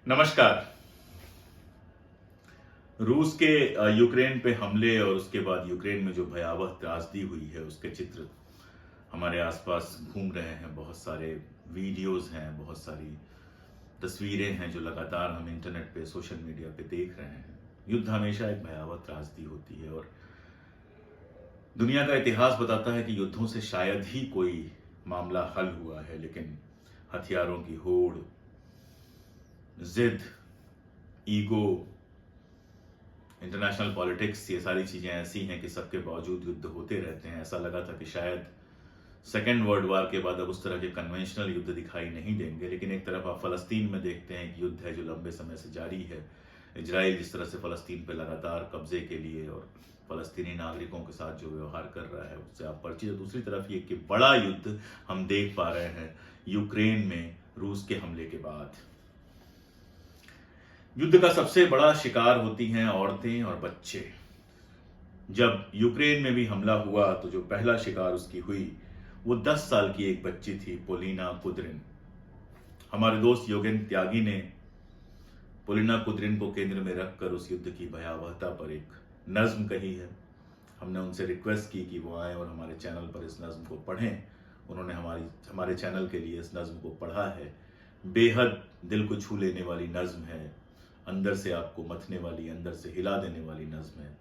नमस्कार। रूस के यूक्रेन पे हमले और उसके बाद यूक्रेन में जो भयावह त्रासदी हुई है उसके चित्र हमारे आसपास घूम रहे हैं। बहुत सारे वीडियोस हैं, बहुत सारी तस्वीरें हैं जो लगातार हम इंटरनेट पे, सोशल मीडिया पे देख रहे हैं। युद्ध हमेशा एक भयावह त्रासदी होती है और दुनिया का इतिहास बताता है कि युद्धों से शायद ही कोई मामला हल हुआ है, लेकिन हथियारों की होड़, जिद, ईगो, इंटरनेशनल पॉलिटिक्स, ये सारी चीजें ऐसी हैं कि सबके बावजूद युद्ध होते रहते हैं। ऐसा लगा था कि शायद सेकेंड वर्ल्ड वार के बाद अब उस तरह के कन्वेंशनल युद्ध दिखाई नहीं देंगे, लेकिन एक तरफ आप फलस्तीन में देखते हैं कि युद्ध है जो लंबे समय से जारी है। इजराइल जिस तरह से फलस्तीन पर लगातार कब्जे के लिए और फलस्तीनी नागरिकों के साथ जो व्यवहार कर रहा है उससे आप परिचित। दूसरी तरफ ये कि बड़ा युद्ध हम देख पा रहे हैं यूक्रेन में रूस के हमले के बाद। युद्ध का सबसे बड़ा शिकार होती हैं औरतें और बच्चे। जब यूक्रेन में भी हमला हुआ तो जो पहला शिकार उसकी हुई वो 10 साल की एक बच्ची थी, पोलिना कुद्रिन। हमारे दोस्त योगेन त्यागी ने पोलिना कुद्रिन को केंद्र में रखकर उस युद्ध की भयावहता पर एक नज्म कही है। हमने उनसे रिक्वेस्ट की कि वो आए और हमारे चैनल पर इस नज्म को पढ़ें। उन्होंने हमारे चैनल के लिए इस नज्म को पढ़ा है। बेहद दिल को छू लेने वाली नज्म है, अंदर से आपको मथने वाली, अंदर से हिला देने वाली नज्म है।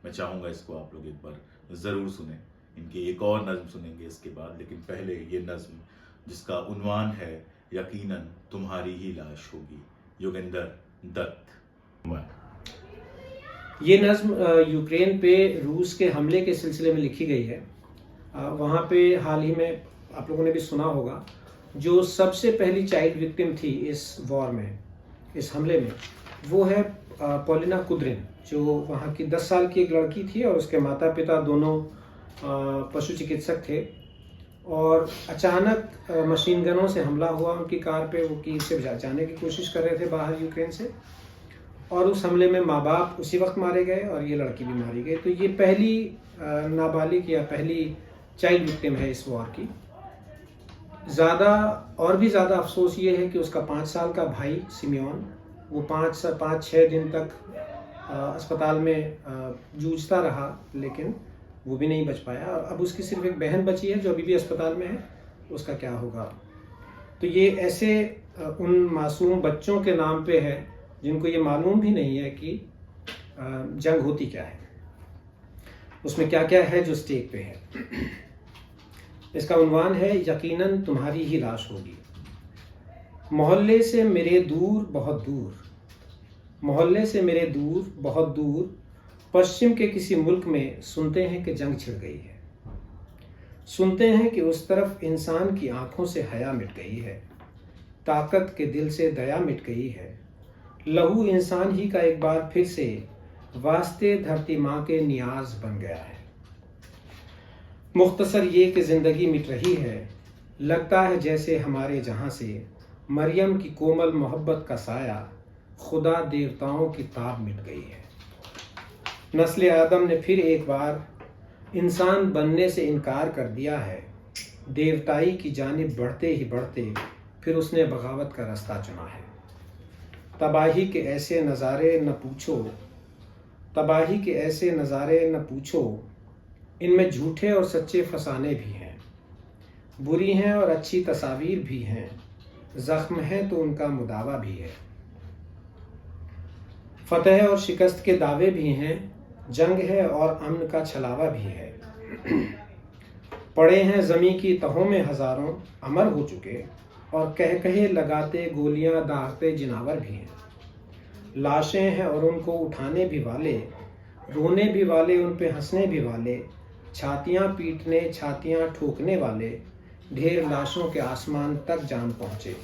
मैं चाहूँगा इसको आप लोग एक बार ज़रूर सुने। इनकी एक और नज्म सुनेंगे इसके बाद, लेकिन पहले ये नज्म जिसका उन्वान है यकीनन तुम्हारी ही लाश होगी, योगेंद्र दत्त। ये नज्म यूक्रेन पे रूस के हमले के सिलसिले में लिखी गई है। वहाँ पे हाल ही में आप लोगों ने भी सुना होगा, जो सबसे पहली चाइल्ड विक्टिम थी इस वॉर में, इस हमले में, वो है पोलिना कुद्रिन, जो वहाँ की 10 साल की एक लड़की थी और उसके माता पिता दोनों पशु चिकित्सक थे। और अचानक मशीन गनों से हमला हुआ उनकी कार पे। वो कीव से जाने की कोशिश कर रहे थे बाहर यूक्रेन से, और उस हमले में माँ बाप उसी वक्त मारे गए और ये लड़की भी मारी गई। तो ये पहली नाबालिग या पहली चाइल्ड विक्टिम है इस वॉर की। और भी ज़्यादा अफसोस ये है कि उसका 5 साल का भाई सिमियोन, वो 5-6 दिन तक अस्पताल में जूझता रहा, लेकिन वो भी नहीं बच पाया। और अब उसकी सिर्फ एक बहन बची है जो अभी भी अस्पताल में है। उसका क्या होगा? तो ये ऐसे उन मासूम बच्चों के नाम पे है जिनको ये मालूम भी नहीं है कि जंग होती क्या है, उसमें क्या क्या है जो स्टेक पे है। इसका उन्वान है यकीनन तुम्हारी ही लाश होगी। मोहल्ले से मेरे दूर बहुत दूर, मोहल्ले से मेरे दूर बहुत दूर, पश्चिम के किसी मुल्क में सुनते हैं कि जंग छिड़ गई है। सुनते हैं कि उस तरफ इंसान की आंखों से हया मिट गई है, ताकत के दिल से दया मिट गई है। लहू इंसान ही का एक बार फिर से वास्ते धरती माँ के नियाज बन गया है। मुख्तसर ये कि ज़िंदगी मिट रही है, लगता है जैसे हमारे जहाँ से मरियम की कोमल मोहब्बत का साया, खुदा देवताओं की ताब मिट गई है। नस्ल आदम ने फिर एक बार इंसान बनने से इनकार कर दिया है। देवताई की जानिब बढ़ते ही बढ़ते फिर उसने बगावत का रास्ता चुना है। तबाही के ऐसे नज़ारे न पूछो, तबाही के ऐसे नज़ारे न पूछो, इनमें झूठे और सच्चे फसाने भी हैं, बुरी हैं और अच्छी तस्वीर भी हैं, ज़ख्म है तो उनका मुदावा भी है। फतह और शिकस्त के दावे भी हैं, जंग है और अमन का छलावा भी है। पड़े हैं ज़मीं की तहों में हज़ारों, अमर हो चुके और कह कहे लगाते गोलियां दागते जिनावर भी हैं। लाशें हैं और उनको उठाने भी वाले, रोने भी वाले, उन पे हंसने भी वाले, छातियां पीटने छातियां ठोकने वाले, ढेर लाशों के आसमान तक जान पहुँचे।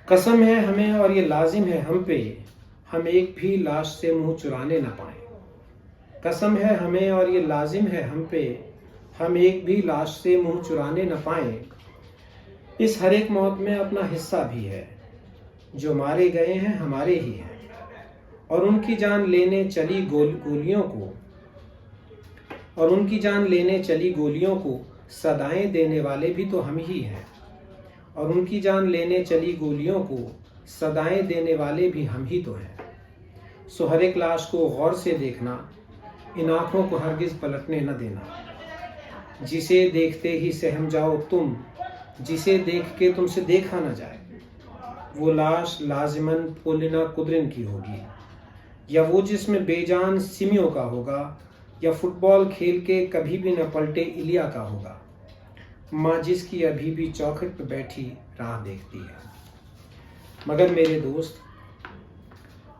कसम है हमें और ये लाजिम है हम पे, हम एक भी लाश से मुंह चुराने न पाएं। कसम है हमें और ये लाजिम है हम पे, हम एक भी लाश से मुंह चुराने न पाएं। इस हर एक मौत में अपना हिस्सा भी है, जो मारे गए हैं हमारे ही हैं, और उनकी जान लेने चली गोलियों को, और उनकी जान लेने चली गोलियों को सदाएं देने वाले भी तो हम ही हैं। और उनकी जान लेने चली गोलियों को सदाएं देने वाले भी हम ही तो हैं। सो हर एक लाश को गौर से देखना, इन आँखों को हरगिज़ पलटने न देना। जिसे देखते ही सहम जाओ तुम, जिसे देख के तुमसे देखा न जाए। वो लाश लाजिमन पोलिना कुद्रिन की होगी, या वो जिसमें बेजान सिमियों का होगा, या फुटबॉल खेल के कभी भी न पलटे इलिया का होगा। माँ जिसकी अभी भी चौखट पर बैठी राह देखती है। मगर मेरे दोस्त,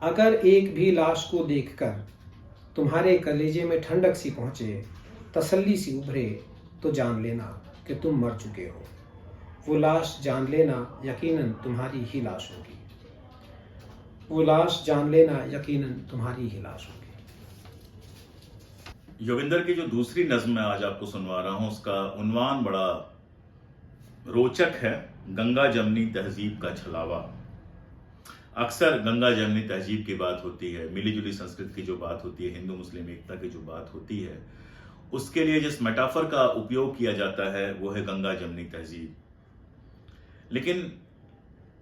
अगर एक भी लाश को देखकर तुम्हारे कलेजे में ठंडक सी पहुँचे, तसल्ली सी उभरे, तो जान लेना कि तुम मर चुके हो। वो लाश जान लेना यकीनन तुम्हारी ही लाश होगी। वो लाश जान लेना यकीनन तुम्हारी ही लाश होगी। योगिंदर की जो दूसरी नज्म मैं आज आपको सुनवा रहा हूं, उसका उन्वान बड़ा रोचक है, गंगा जमनी तहजीब का छलावा। अक्सर गंगा जमनी तहजीब की बात होती है, मिली जुली संस्कृति की जो बात होती है, हिंदू मुस्लिम एकता की जो बात होती है, उसके लिए जिस मेटाफर का उपयोग किया जाता है वो है गंगा जमनी तहजीब। लेकिन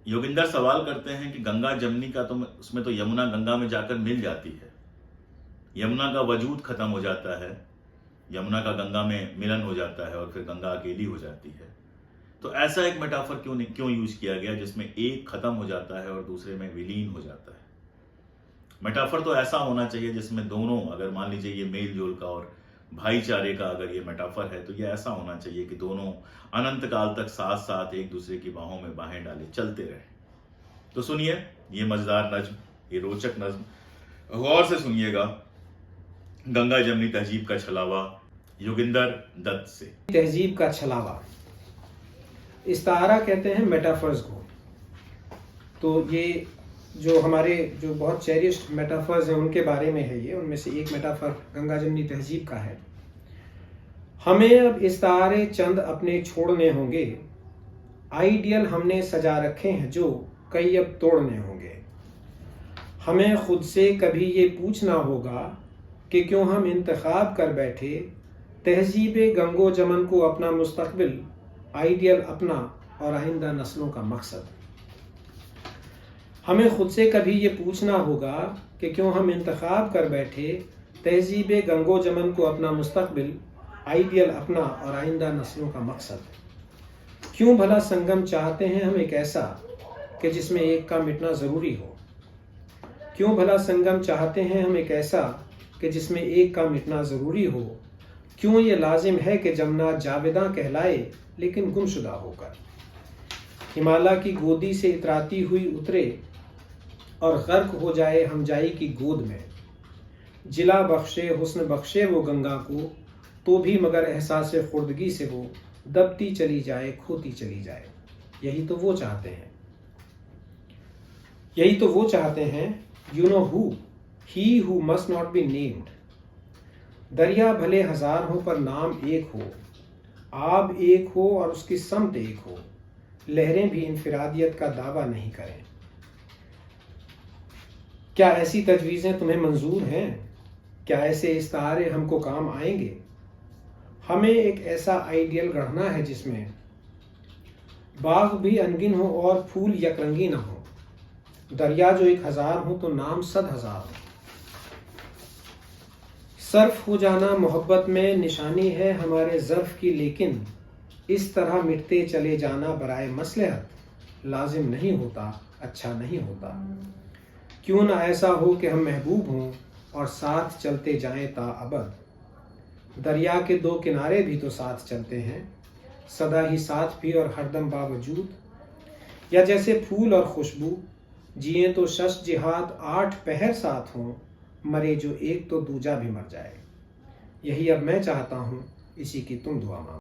योगिंदर सवाल करते हैं कि गंगा जमनी का तो उसमें तो यमुना गंगा में जाकर मिल जाती है, यमुना का वजूद खत्म हो जाता है, यमुना का गंगा में मिलन हो जाता है और फिर गंगा अकेली हो जाती है। तो ऐसा एक मेटाफर क्यों यूज किया गया जिसमें एक खत्म हो जाता है और दूसरे में विलीन हो जाता है। मेटाफर तो ऐसा होना चाहिए जिसमें दोनों, अगर मान लीजिए ये मेल जोल का और भाईचारे का अगर ये मेटाफर है, तो ये ऐसा होना चाहिए कि दोनों अनंत काल तक साथ साथ एक दूसरे की बाहों में बाहें डाले चलते रहे। तो सुनिए ये मजेदार नज्म, ये रोचक नज्म, गौर से सुनिएगा। गंगा जमनी तहजीब का छलावा, योगिंदर दत्त से। तहजीब का छलावा, इस्तारा कहते हैं मेटाफर्स को। तो ये जो हमारे जो बहुत चेरिश्ड मेटाफर्स हैं उनके बारे में है ये। उनमें से एक मेटाफर गंगा जमनी तहजीब का है। हमें अब इस्तारे चंद अपने छोड़ने होंगे, आइडियल हमने सजा रखे हैं जो कई अब तोड़ने होंगे। हमें खुद से कभी ये पूछना होगा कि क्यों हम इंतखाब कर बैठे तहजीब गंगो जमन को अपना मुस्तकबिल, आइडियल अपना और आइंदा नस्लों का मकसद। हमें खुद से कभी ये पूछना होगा कि क्यों हम इंतखाब कर बैठे तहजीब गंगो जमन को अपना मुस्तकबिल, आइडियल अपना और आइंदा नस्लों का मकसद। क्यों भला संगम चाहते हैं हम एक ऐसा कि जिसमें एक का मिटना ज़रूरी हो। क्यों भला संगम चाहते हैं हम एक ऐसा कि जिसमें एक का मिटना ज़रूरी हो। क्यों ये लाजिम है कि जमुना जावेदा कहलाए लेकिन गुमशुदा होकर। हिमालय की गोदी से इतराती हुई उतरे और गर्क हो जाए हमजाई की गोद में। जिला बख्शे हुस्न बख्शे वो गंगा को, तो भी मगर एहसास खुर्दगी से वो दबती चली जाए, खोती चली जाए। यही तो वो चाहते हैं, यही तो वो चाहते हैं। You know who, he who must not be named. दरिया भले हजार हो पर नाम एक हो, आब एक हो और उसकी समत एक हो। लहरें भी इंफिरादियत का दावा नहीं करें। क्या ऐसी तजवीज़ें तुम्हें मंजूर हैं? क्या ऐसे इस्तारे हमको काम आएंगे? हमें एक ऐसा आइडियल गढ़ना है जिसमें बाग भी अनगिन हो और फूल यकरंगी ना हो। दरिया जो 1000 हो तो नाम 100,000 हो। सर्फ हो जाना मोहब्बत में निशानी है हमारे ज़र्फ की, लेकिन इस तरह मिटते चले जाना बराए मसलहत लाजिम नहीं होता, अच्छा नहीं होता। क्यों ना ऐसा हो कि हम महबूब हों और साथ चलते जाएं ता अबद। दरिया के दो किनारे भी तो साथ चलते हैं, सदा ही साथ भी और हरदम बावजूद। या जैसे फूल और खुशबू, जिए तो शश जिहाद 8 पहर साथ हों, मरे जो एक तो दूजा भी मर जाए। यही अब मैं चाहता हूँ, इसी की तुम दुआ मांगो।